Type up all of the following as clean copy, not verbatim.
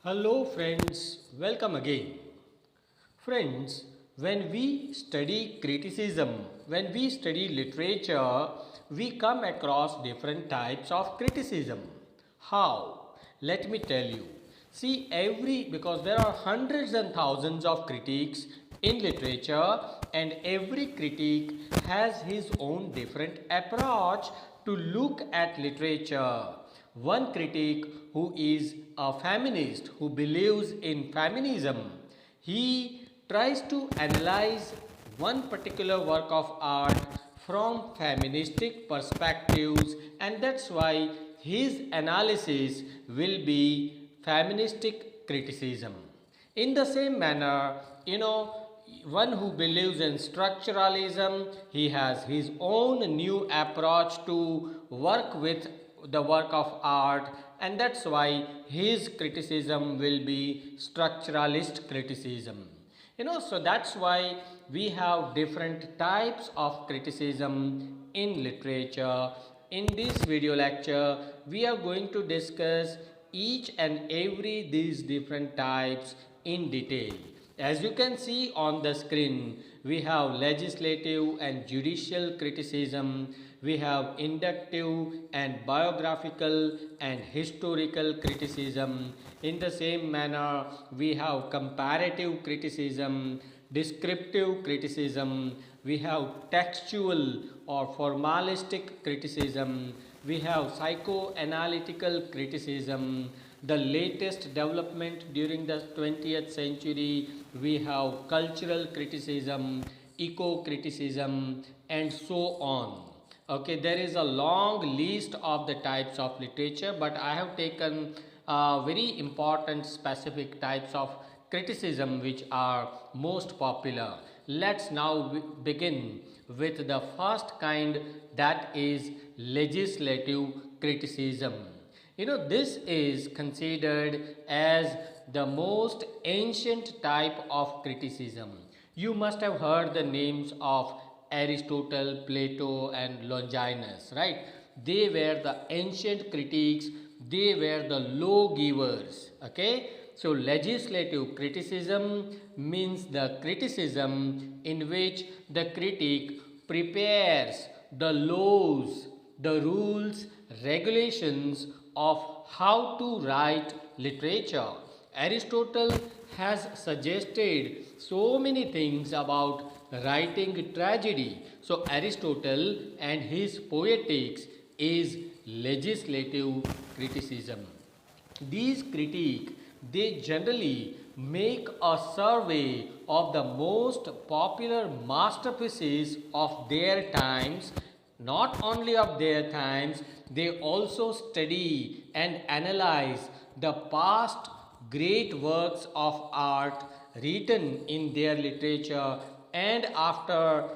Hello friends, welcome again. Friends, when we study criticism, when we study literature, we come across different types of criticism. How? Let me tell you. See, because there are hundreds and thousands of critics in literature, and every critic has his own different approach to look at literature. One critic who is a feminist, who believes in feminism, he tries to analyze one particular work of art from feministic perspectives, and that's why his analysis will be feministic criticism. In the same manner, one who believes in structuralism, he has his own new approach to work with the work of art, and that's why his criticism will be structuralist criticism. So that's why we have different types of criticism in literature. In this video lecture, we are going to discuss each and every these different types in detail. As you can see on the screen, we have legislative and judicial criticism, we have inductive and biographical and historical criticism. In the same manner, we have comparative criticism, descriptive criticism, we have textual or formalistic criticism, we have psychoanalytical criticism. The latest development during the 20th century, we have cultural criticism, eco-criticism, and so on. Okay, there is a long list of the types of literature, but I have taken very important specific types of criticism which are most popular. Let's now begin with the first kind, that is legislative criticism. This is considered as the most ancient type of criticism. You must have heard the names of Aristotle, Plato, and Longinus, right? They were the ancient critics, they were the lawgivers, okay? So, legislative criticism means the criticism in which the critic prepares the laws, the rules, regulations of how to write literature. Aristotle has suggested so many things about writing tragedy. So Aristotle and his Poetics is legislative criticism. These critics, they generally make a survey of the most popular masterpieces of their times. Not only of their times, they also study and analyze the past great works of art written in their literature, and after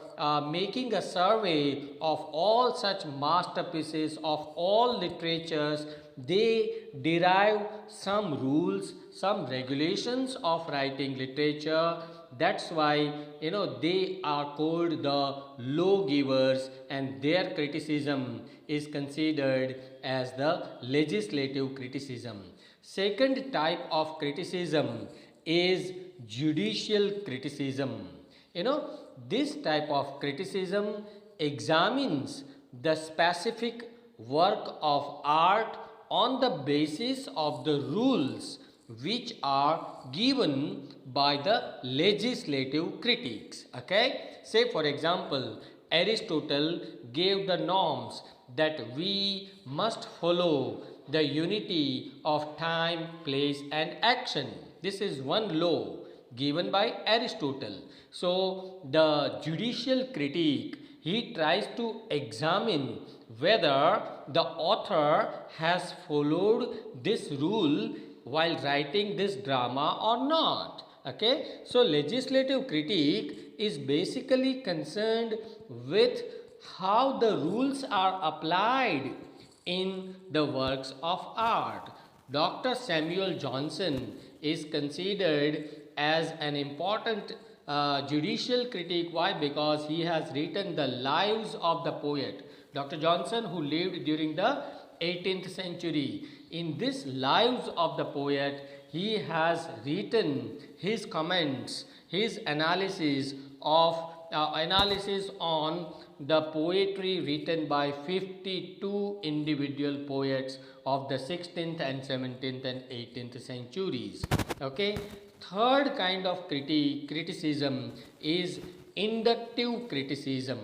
making a survey of all such masterpieces of all literatures, they derive some rules, some regulations of writing literature. That's why they are called the lawgivers, and their criticism is considered as the legislative criticism. Second type of criticism is judicial criticism. This type of criticism examines the specific work of art on the basis of the rules which are given by the legislative critics. Okay, say for example, Aristotle gave the norms that we must follow the unity of time, place, and action. This is one law given by Aristotle. So the judicial critic, he tries to examine whether the author has followed this rule while writing this drama or not. Okay, so legislative critique is basically concerned with how the rules are applied in the works of art. Dr. Samuel Jonson is considered as an important judicial critic. Why? Because he has written the lives of the poet. Dr. Jonson, who lived during the 18th century, in this Lives of the Poet, he has written his comments, his analysis on the poetry written by 52 individual poets of the 16th and 17th and 18th centuries. Okay, third kind of criticism is inductive criticism.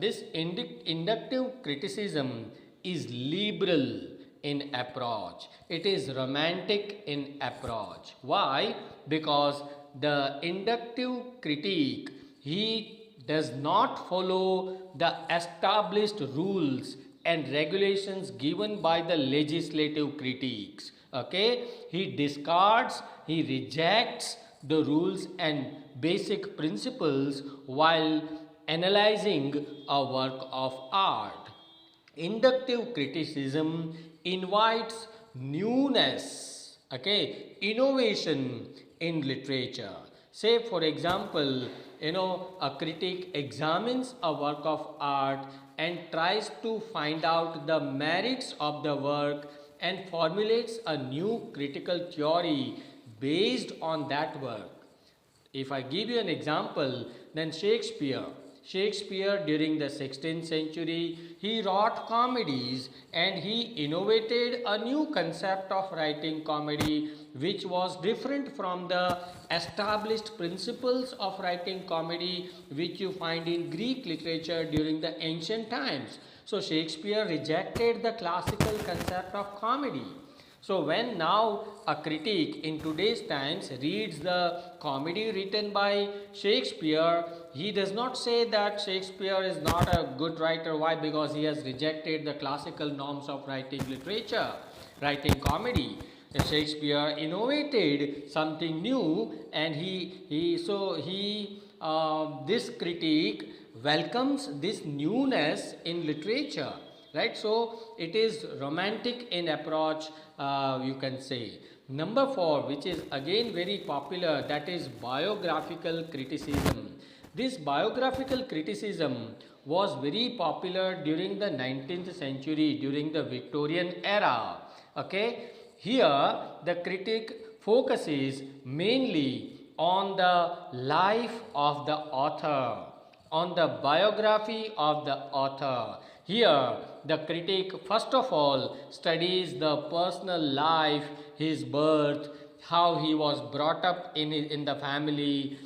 This inductive criticism is liberal in approach. It is romantic in approach. Why? Because the inductive critique, he does not follow the established rules and regulations given by the legislative critiques. Okay, he discards, he rejects the rules and basic principles while analyzing a work of art. Inductive criticism invites newness, okay, innovation in literature. Say, for example, a critic examines a work of art and tries to find out the merits of the work and formulates a new critical theory based on that work. If I give you an example, then Shakespeare during the 16th century, he wrote comedies and he innovated a new concept of writing comedy which was different from the established principles of writing comedy which you find in Greek literature during the ancient times. So Shakespeare rejected the classical concept of comedy. So when now a critic in today's times reads the comedy written by Shakespeare, he does not say that Shakespeare is not a good writer. Why? Because he has rejected the classical norms of writing literature, writing comedy. Shakespeare innovated something new, and this critique welcomes this newness in literature. Right, so it is romantic in approach, you can say. Number 4, which is again very popular, that is biographical criticism. This biographical criticism was very popular during the 19th century, during the Victorian era. Okay, here the critic focuses mainly on the life of the author, on the biography of the author. Here, the critic first of all studies the personal life, his birth, how he was brought up in the family.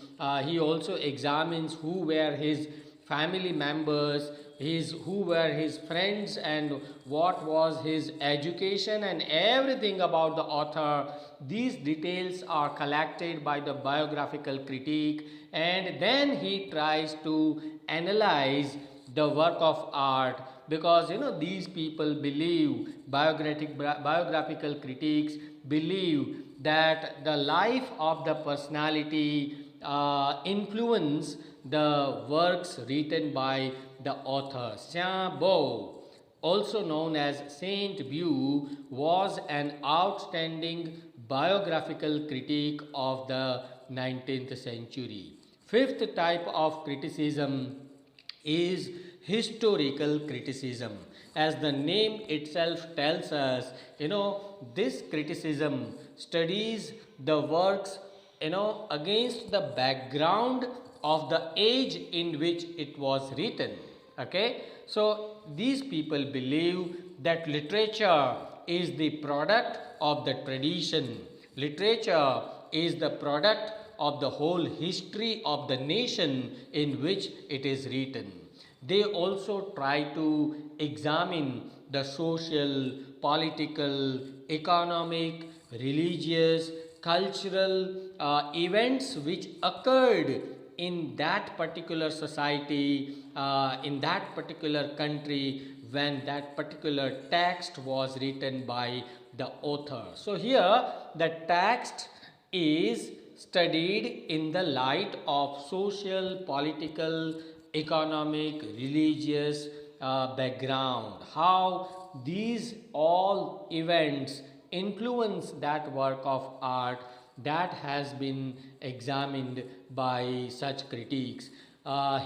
He also examines who were his family members, who were his friends, and what was his education, and everything about the author. These details are collected by the biographical critique, and then he tries to analyze the work of art, because these people believe, biographical critiques believe that the life of the personality influence the works written by the author. Sainte Beuve, also known as Saint Beuve, was an outstanding biographical critique of the 19th century. Fifth type of criticism is historical criticism. As the name itself tells us, this criticism studies the works, against the background of the age in which it was written. Okay, so these people believe that literature is the product of the tradition. Literature is the product of the whole history of the nation in which it is written. They also try to examine the social, political, economic, religious, cultural events which occurred in that particular society, in that particular country, when that particular text was written by the author. So here the text is studied in the light of social, political, economic, religious background, how these all events influence that work of art, that has been examined by such critiques.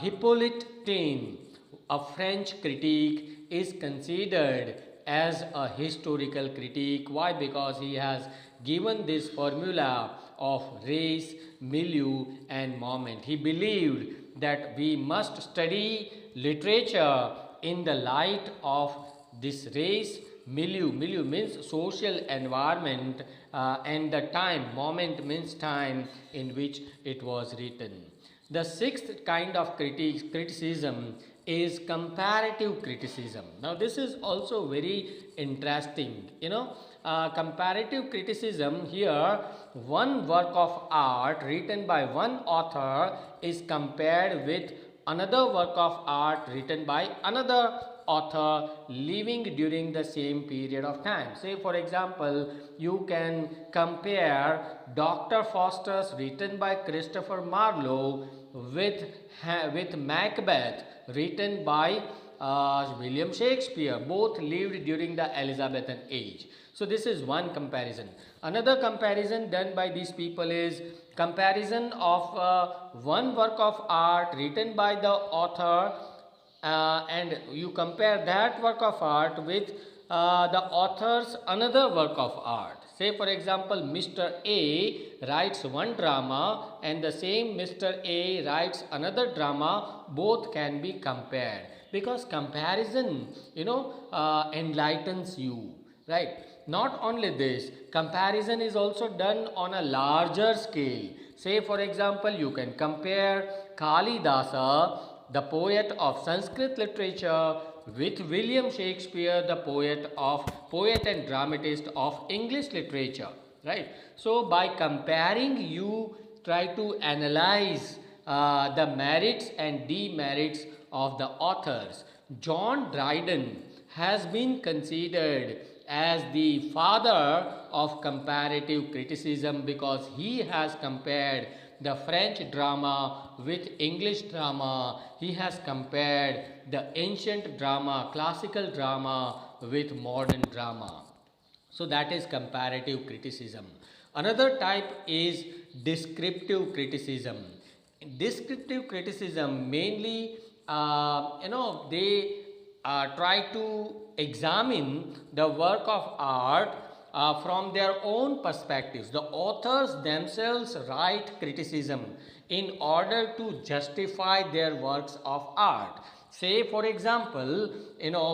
Hippolyte Taine, a French critic, is considered as a historical critic. Why? Because he has given this formula of race, milieu and moment. He believed that we must study literature in the light of this race, milieu. Milieu means social environment, and the time, moment means time in which it was written. The sixth kind of criticism is comparative criticism. Now this is also very interesting. Comparative criticism, here one work of art written by one author is compared with another work of art written by another author living during the same period of time. Say for example, you can compare Dr. Faustus written by Christopher Marlowe with Macbeth written by William Shakespeare. Both lived during the Elizabethan age. So this is one comparison. Another comparison done by these people is comparison of one work of art written by the author, and you compare that work of art with the author's another work of art. Say for example, Mr. A writes one drama and the same Mr. A writes another drama. Both can be compared, because comparison enlightens you, right? Not only this, comparison is also done on a larger scale. Say for example, you can compare Kalidasa, the poet of Sanskrit literature, with William Shakespeare, the poet and dramatist of English literature, right? So by comparing, you try to analyze the merits and demerits of the authors. John Dryden has been considered as the father of comparative criticism, because he has compared the French drama with English drama. He has compared the ancient drama, classical drama with modern drama. So that is comparative criticism. Another type is descriptive criticism. Descriptive criticism mainly, they try to examine the work of art from their own perspectives. The authors themselves write criticism in order to justify their works of art. Say for example,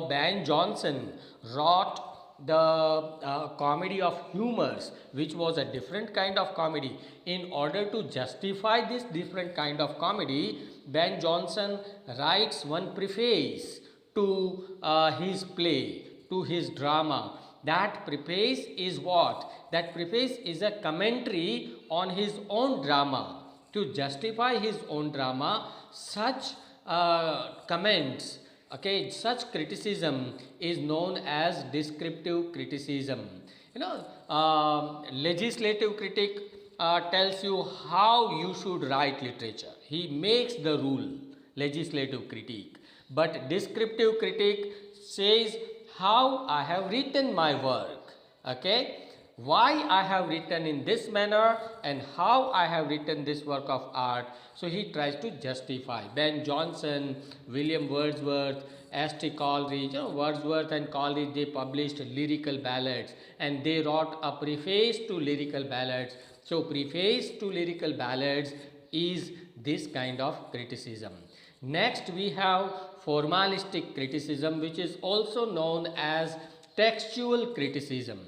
Ben Jonson wrote the comedy of humors, which was a different kind of comedy. In order to justify this different kind of comedy, Ben Jonson writes one preface to his play, to his drama. That preface is what? That preface is a commentary on his own drama. To justify his own drama, such comments, such criticism is known as descriptive criticism. Legislative critic tells you how you should write literature. He makes the rule, legislative critic. But descriptive critic says how I have written my work, why I have written in this manner and how I have written this work of art. So he tries to justify. Ben Jonson, William Wordsworth, S.T. Coleridge, Wordsworth and Coleridge, they published lyrical ballads and they wrote a preface to lyrical ballads. So preface to lyrical ballads is this kind of criticism. Next we have formalistic criticism, which is also known as textual criticism,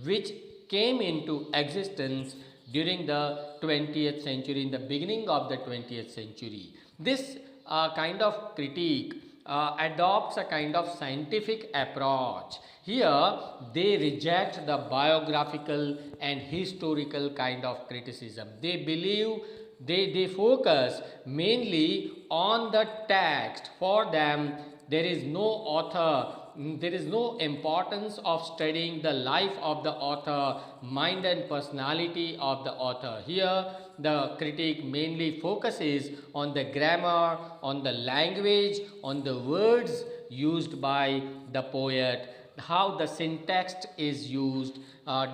which came into existence during the 20th century, in the beginning of the 20th century. This kind of critique adopts a kind of scientific approach. Here they reject the biographical and historical kind of criticism. They believe they focus mainly on the text. For them, there is no author, there is no importance of studying the life of the author, mind and personality of the author. Here, the critic mainly focuses on the grammar, on the language, on the words used by the poet, how the syntax is used,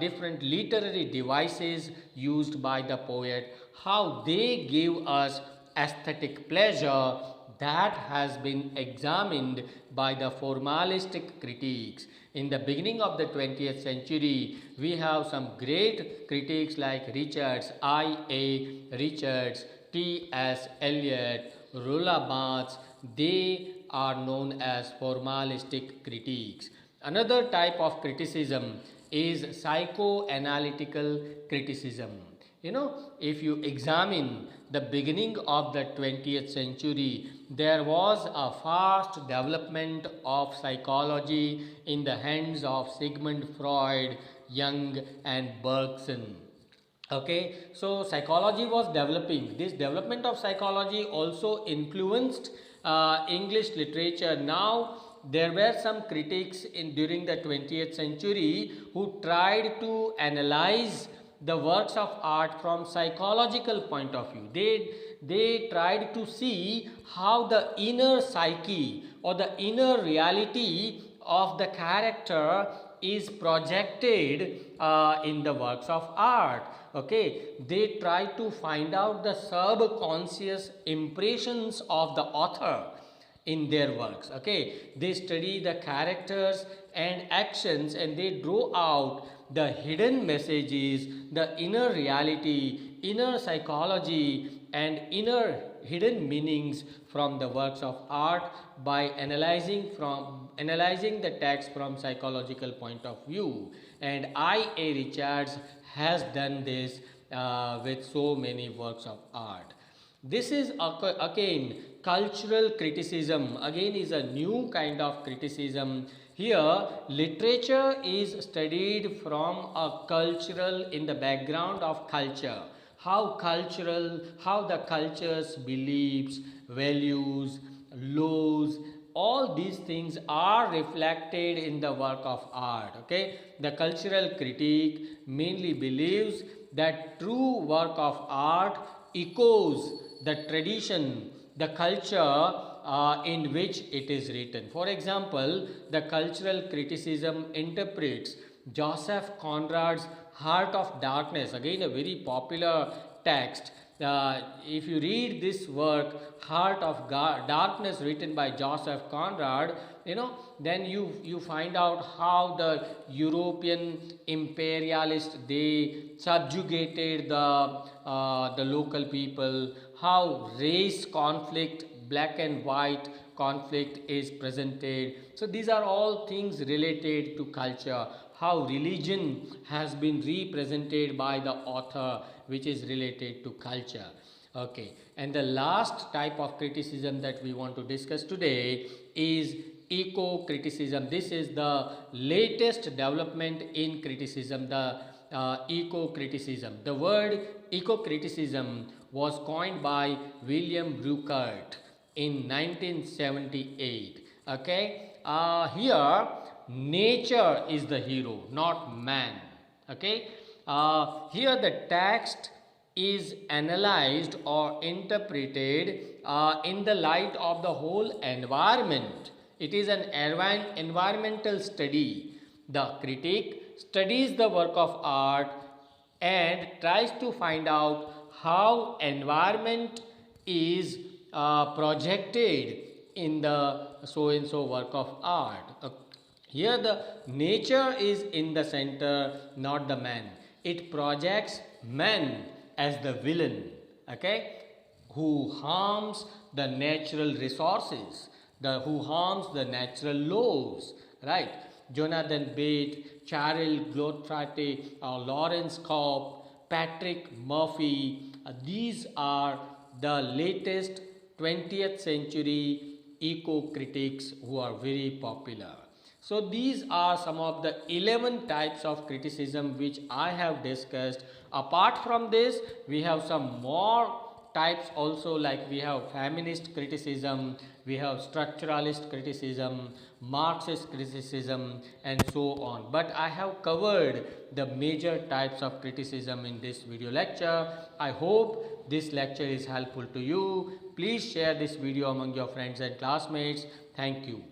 different literary devices used by the poet, how they give us aesthetic pleasure. that has been examined by the formalistic critics. In the beginning of the 20th century, we have some great critics like Richards, I.A. Richards, T.S. Eliot, Rolla Barthes. They are known as formalistic critics. Another type of criticism is psychoanalytical criticism. If you examine the beginning of the 20th century, there was a fast development of psychology in the hands of Sigmund Freud, Jung and Bergson. Okay, so psychology was developing. This development of psychology also influenced English literature. Now, there were some critics during the 20th century who tried to analyze the works of art from psychological point of view. They tried to see how the inner psyche or the inner reality of the character is projected in the works of art. Okay, they try to find out the subconscious impressions of the author in their works. Okay, they study the characters and actions and they draw out the hidden messages, the inner reality, inner psychology and inner hidden meanings from the works of art by analyzing the text from psychological point of view. And I.A. Richards has done this with so many works of art. This is again cultural criticism, again is a new kind of criticism. Here literature is studied from a cultural, in the background of culture. How the culture's beliefs, values, laws, all these things are reflected in the work of art. Okay, the cultural critique mainly believes that true work of art echoes the tradition, the culture in which it is written. For example, the cultural criticism interprets Joseph Conrad's Heart of Darkness, again a very popular text. If you read this work, Heart of Darkness, written by Joseph Conrad, then you find out how the European imperialists, they subjugated the local people, how race conflict, black and white conflict is presented. So these are all things related to culture, how religion has been represented by the author, which is related to culture. Okay, and the last type of criticism that we want to discuss today is eco-criticism. This is the latest development in criticism, the eco-criticism. The word eco-criticism was coined by William Bruckert in 1978. Okay, here nature is the hero, not man. Okay, here the text is analyzed or interpreted in the light of the whole environment. It is an environmental study. The critic studies the work of art and tries to find out how environment is projected in the so and so work of art. Here the nature is in the center, not the man. It projects man as the villain, okay, who harms the natural resources, who harms the natural laws, right? Jonathan Bate, Charles Glotrate, Lawrence Cobb, Patrick Murphy, these are the latest 20th century eco-critics who are very popular. So these are some of the 11 types of criticism which I have discussed. Apart from this, we have some more types also, like we have feminist criticism, we have structuralist criticism, Marxist criticism and so on. But I have covered the major types of criticism in this video lecture. I hope this lecture is helpful to you. Please share this video among your friends and classmates. Thank you.